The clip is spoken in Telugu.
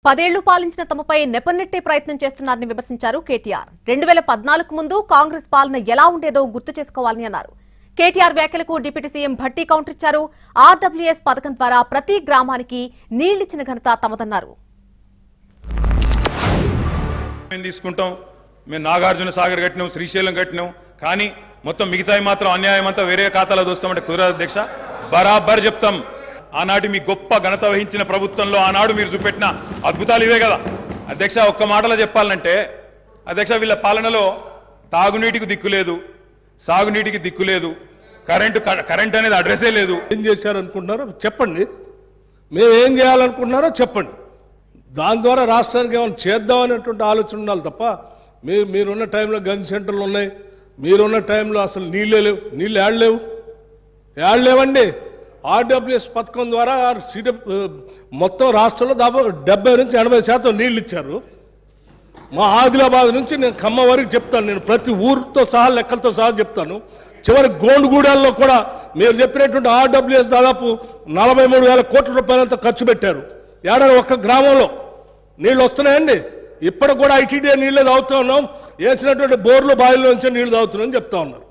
10 పాలించిన తమపై నెపన్నెట్టే ప్రయత్నం చేస్తున్నారని విమర్శించారు కేటీఆర్. 2014 ముందు కాంగ్రెస్ పాలన ఎలా ఉండేదో గుర్తు చేసుకోవాలని అన్నారు. కేటీఆర్ వ్యాఖ్యలకు డిప్యూటీ సీఎం భట్టి కౌంటర్ ఇచ్చారు. ఆర్డబ్ల్యూఎస్ పథకం ద్వారా ప్రతి గ్రామానికి నీళ్లిచ్చిన ఘనత తమదన్నారు. మేము నాగార్జున సాగర్ కట్టినాం, శ్రీశైలం కట్టినాం, కానీ మొత్తం మిగతాయి మాత్రం అన్యాయం అంతా వేరే ఖాతాలో దోస్తామంటే కుదరదు అధ్యక్ష. బరాబర్ చెప్తాం. ఆనాటి మీ గొప్ప ఘనత వహించిన ప్రభుత్వంలో ఆనాడు మీరు చూపెట్టిన అద్భుతాలు ఇవే కదా అధ్యక్ష. ఒక్క మాటలో చెప్పాలంటే అధ్యక్ష, వీళ్ళ పాలనలో తాగునీటికి దిక్కు లేదు, సాగునీటికి దిక్కు లేదు, కరెంట్ అనేది అడ్రస్సే లేదు. ఏం చేశారనుకుంటున్నారో చెప్పండి, మేము ఏం చేయాలనుకుంటున్నారో చెప్పండి. దాని ద్వారా రాష్ట్రానికి ఏమైనా చేద్దామనేటువంటి ఆలోచన ఉండాలి తప్ప మీరున్న టైంలో గన్ సెంటర్లు ఉన్నాయి, మీరున్న టైంలో అసలు నీళ్ళే లేవు. నీళ్ళు ఏడలేవండి. ఆర్డబ్ల్యూఎస్ పథకం ద్వారా మొత్తం రాష్ట్రంలో దాదాపు 70 నుంచి 80% నీళ్ళు ఇచ్చారు. మా ఆదిలాబాద్ నుంచి నేను ఖమ్మం వరకు చెప్తాను, నేను ప్రతి ఊరితో సహా లెక్కలతో సహా చెప్తాను. చివరి గోండుగూడల్లో కూడా మీరు చెప్పినటువంటి ఆర్డబ్ల్యూఎస్ దాదాపు 43,000 కోట్ల రూపాయలంతా ఖర్చు పెట్టారు. ఏడాది ఒక్క గ్రామంలో నీళ్ళు వస్తున్నాయండి. ఇప్పటికి కూడా ఐటీడీ నీళ్ళే తాగుతూ ఉన్నాం, వేసినటువంటి బోర్లు బావిల నుంచి నీళ్లు తాగుతున్నాం చెప్తా ఉన్నారు.